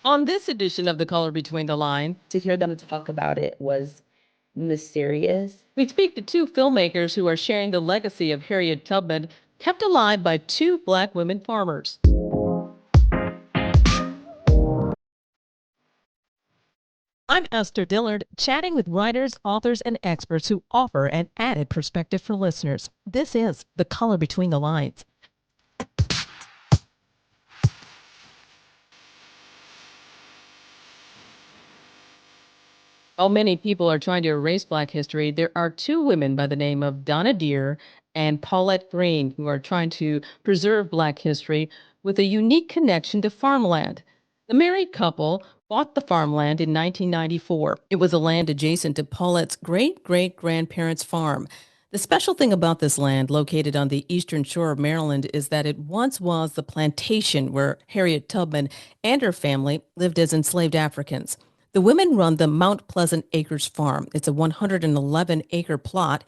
On this edition of The Color Between the Lines, To hear them talk about it was mysterious. we speak to two filmmakers who are sharing the legacy of Harriet Tubman, kept alive by two Black women farmers. I'm Esther Dillard, chatting with writers, authors, and experts who offer an added perspective for listeners. This is The Color Between the Lines. While many people are trying to erase Black history, there are two women by the name of Donna Deer and Paulette Green who are trying to preserve Black history with a unique connection to farmland. The married couple bought the farmland in 1994. It was a land adjacent to Paulette's great great grandparents' farm. The special thing about this land, located on the eastern shore of Maryland, is that it once was the plantation where Harriet Tubman and her family lived as enslaved Africans. The women run the Mount Pleasant Acres Farm. It's a 111-acre plot.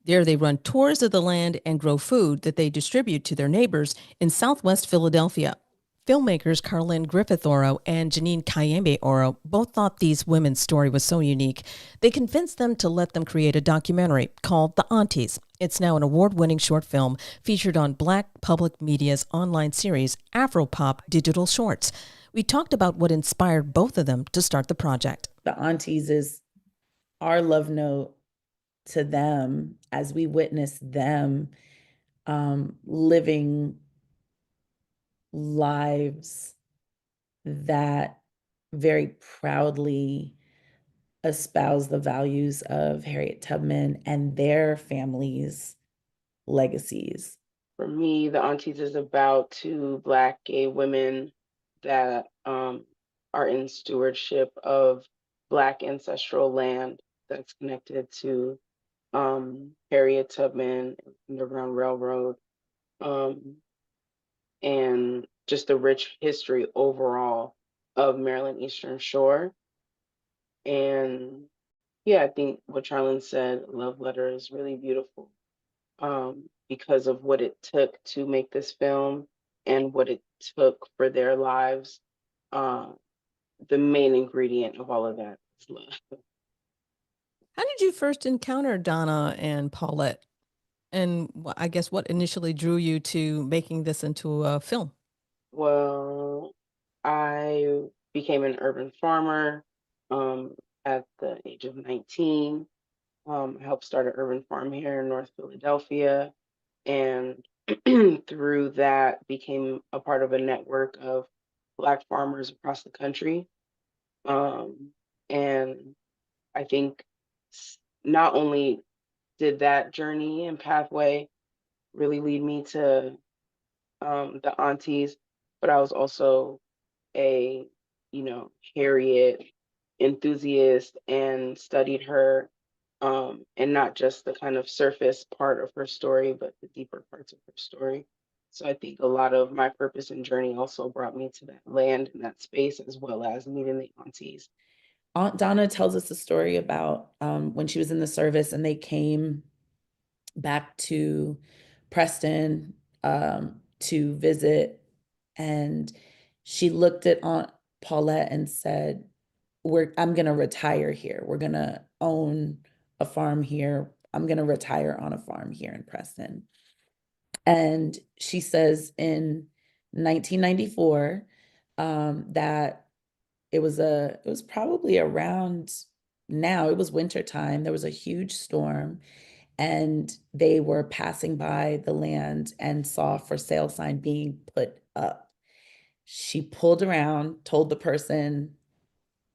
There they run tours of the land and grow food that they distribute to their neighbors in southwest Philadelphia. Filmmakers Charlene Griffith-Oro and Janine Cayambe-Oro both thought these women's story was so unique, they convinced them to let them create a documentary called The Aunties. It's now an award-winning short film featured on Black Public Media's online series, Afropop Digital Shorts. We talked about what inspired both of them to start the project. The Aunties is our love note to them as we witness them living lives that very proudly espouse the values of Harriet Tubman and their families' legacies. For me, The Aunties is about two Black gay women that are in stewardship of Black ancestral land that's connected to Harriet Tubman, Underground Railroad, and just the rich history overall of Maryland Eastern Shore. And yeah, I think what Charlene said, Love Letter, is really beautiful because of what it took to make this film and what it took for their lives. The main ingredient of all of that is love. How did you first encounter Donna and Paulette? And I guess what initially drew you to making this into a film? Well, I became an urban farmer at the age of 19. I helped start an urban farm here in North Philadelphia, and through that became a part of a network of Black farmers across the country. And I think not only did that journey and pathway really lead me to the Aunties, but I was also a, Harriet enthusiast and studied her, and not just the kind of surface part of her story, but the deeper parts of her story. So I think a lot of my purpose and journey also brought me to that land and that space, as well as meeting the Aunties. Aunt Donna tells us a story about when she was in the service and they came back to Preston to visit. And she looked at Aunt Paulette and said, I'm going to retire here. We're going to own a farm here. I'm going to retire on a farm here in Preston. And she says in 1994 that it was probably around now, it was winter time. There was a huge storm and they were passing by the land and saw a for sale sign being put up. She pulled around, told the person,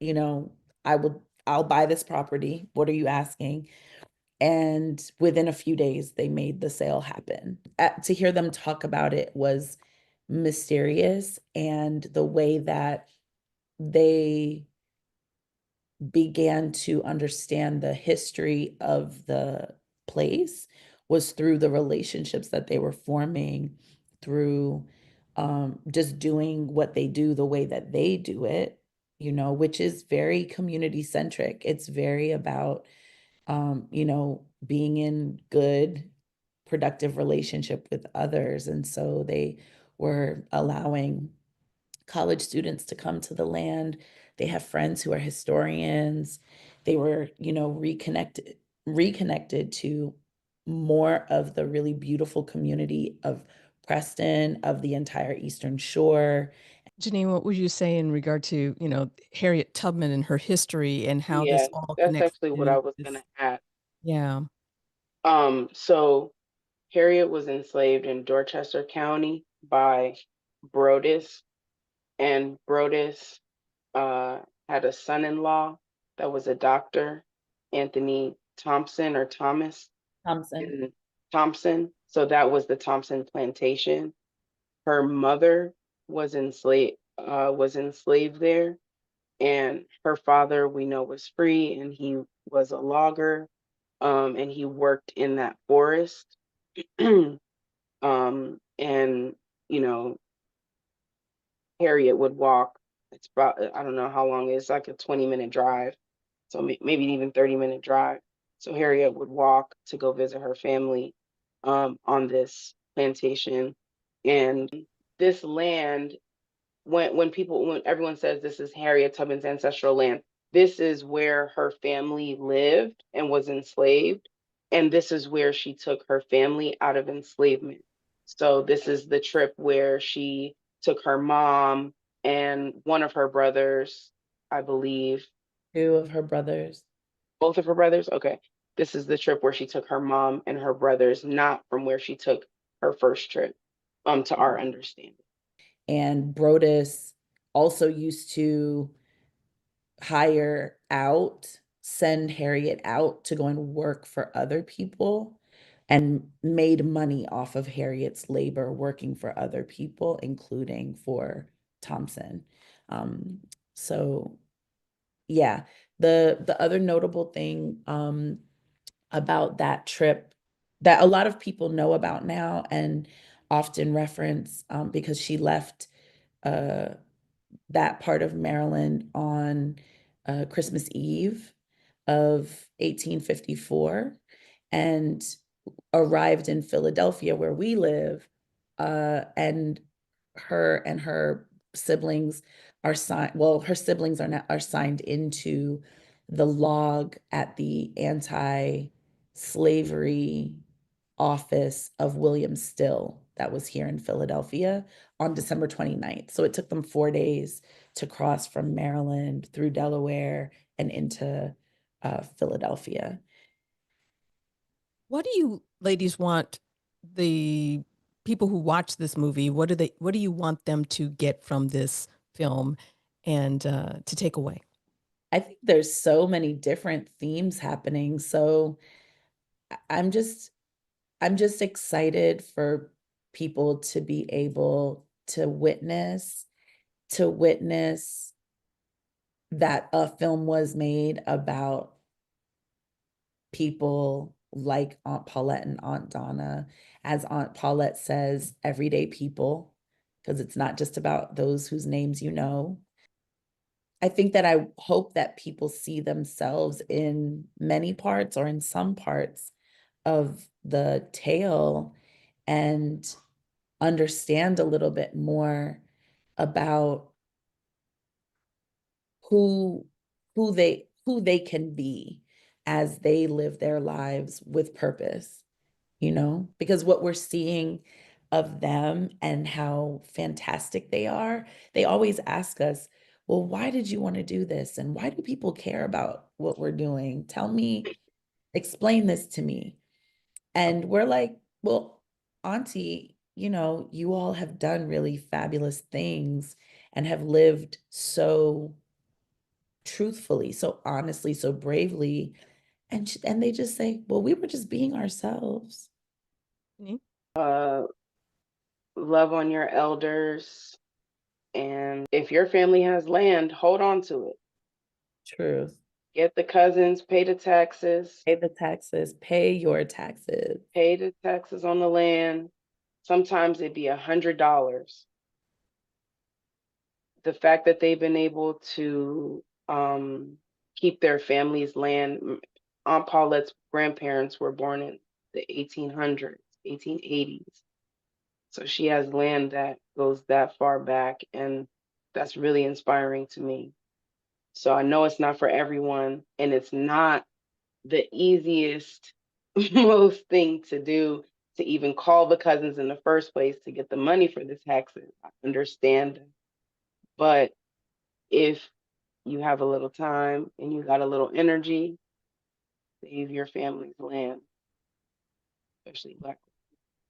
I'll buy this property. What are you asking? And within a few days, they made the sale happen. To hear them talk about it was mysterious, and the way that they began to understand the history of the place was through the relationships that they were forming through just doing what they do the way that they do it, which is very community centric. It's very about, being in good, productive relationship with others. And so they were allowing college students to come to the land. They have friends who are historians. They were, you know, reconnected to more of the really beautiful community of Preston, of the entire Eastern Shore. Janine, what would you say in regard to, Harriet Tubman and her history and how Yeah, this all that's connects actually what I to was this? gonna add. Yeah. So Harriet was enslaved in Dorchester County by Brodus, and Brodus had a son-in-law that was a doctor, Anthony Thompson or Thomas Thompson. and Thompson. So that was the Thompson plantation. Her mother was enslaved there, and her father we know was free, and he was a logger, and he worked in that forest. And you know, Harriet would walk. It's about, I don't know how long, it's like a 20-minute drive, so maybe even 30-minute drive. So Harriet would walk to go visit her family on this plantation. And this land, when everyone says this is Harriet Tubman's ancestral land, this is where her family lived and was enslaved, and this is where she took her family out of enslavement. So this is the trip where she took her mom and one of her brothers, I believe. Two of her brothers. Both of her brothers? Okay. This is the trip where she took her mom and her brothers, not from where she took her first trip, to our understanding. And Brodus also used to send Harriet out to go and work for other people, and made money off of Harriet's labor working for other people, including for Thompson. So yeah, the other notable thing about that trip that a lot of people know about now and often reference, because she left uh, that part of Maryland on Christmas Eve of 1854 and arrived in Philadelphia where we live, and her siblings are signed, well, her siblings are signed into the log at the anti-slavery office of William Still that was here in Philadelphia on December 29th. So it took them 4 days to cross from Maryland through Delaware and into Philadelphia. What do you ladies want the people who watch this movie, what do you want them to get from this film and to take away? I think there's so many different themes happening. So I'm just excited for people to be able to witness that a film was made about people like Aunt Paulette and Aunt Donna, as Aunt Paulette says, everyday people, because it's not just about those whose names you know. I think that I hope that people see themselves in many parts or in some parts of the tale and understand a little bit more about who who they can be as they live their lives with purpose, you know, because what we're seeing of them and how fantastic they always ask us, well, why did you want to do this? And why do people care about what we're doing? Tell me, explain this to me. And we're like, well, Auntie, you know, you all have done really fabulous things and have lived so truthfully, so honestly, so bravely. And they just say, well, we were just being ourselves. Uh, Love on your elders, and if your family has land, hold on to it. Truth. Get the cousins, pay the taxes, Pay the taxes, pay your taxes. pay the taxes on the land. Sometimes it'd be $100. The fact that they've been able to keep their family's land. Aunt Paulette's grandparents were born in the 1800s, 1880s. So she has land that goes that far back. And that's really inspiring to me. So I know it's not for everyone, and it's not the easiest, most thing to do to even call the cousins in the first place to get the money for the taxes. I understand. But if you have a little time and you got a little energy, save your family's land, especially Black.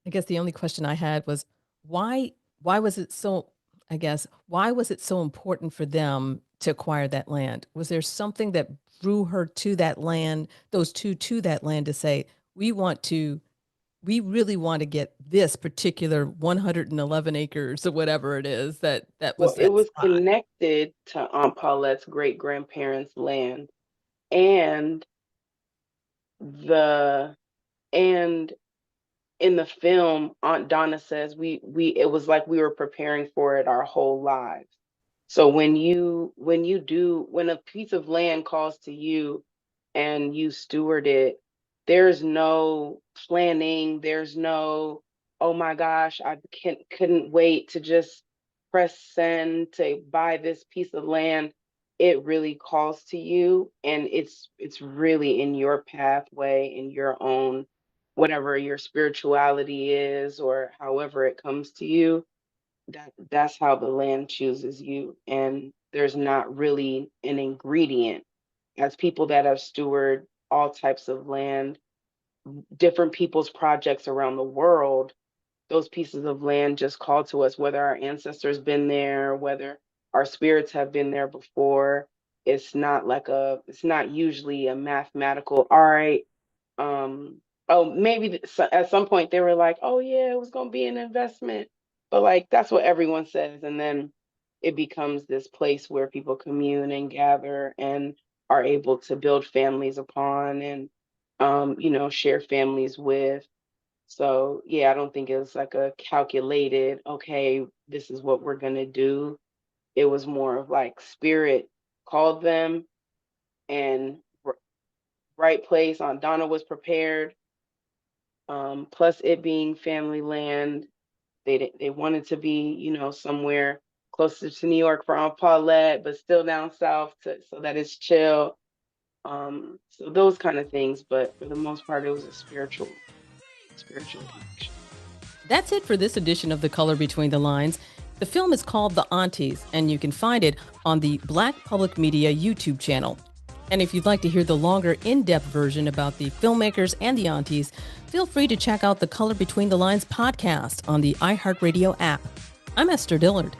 I guess the only question I had was why was it so why was it so important for them to acquire that land? Was there something that drew her to that land, those two to that land to say, we really want to get this particular 111 acres or whatever it is that Well, was it that was spot. connected to Aunt Paulette's great grandparents' land, and the and in the film, Aunt Donna says we it was like we were preparing for it our whole lives. So when a piece of land calls to you and you steward it, there's no planning, there's no, oh my gosh, I couldn't wait to just press send to buy this piece of land. It really calls to you, and it's really in your pathway, in your own, whatever your spirituality is or however it comes to you. That's how the land chooses you, and there's not really an ingredient. As people that have stewarded all types of land, different people's projects around the world, those pieces of land just call to us, whether our ancestors been there, whether our spirits have been there before. It's not usually a mathematical, all right, oh, maybe at some point they were like, oh yeah, it was going to be an investment, but like that's what everyone says, and then it becomes this place where people commune and gather and are able to build families upon, and share families with. So yeah, I don't think it was like a calculated, okay, this is what we're going to do. It was more of like spirit called them, and right place on Donna was prepared. Plus it being family land, they wanted to be, somewhere closer to New York for Aunt Paulette, but still down south so that it's chill. So those kind of things, but for the most part, it was a spiritual connection. That's it for this edition of The Color Between the Lines. The film is called The Aunties, and you can find it on the Black Public Media YouTube channel. And if you'd like to hear the longer, in-depth version about the filmmakers and the Aunties, feel free to check out the Color Between the Lines podcast on the iHeartRadio app. I'm Esther Dillard.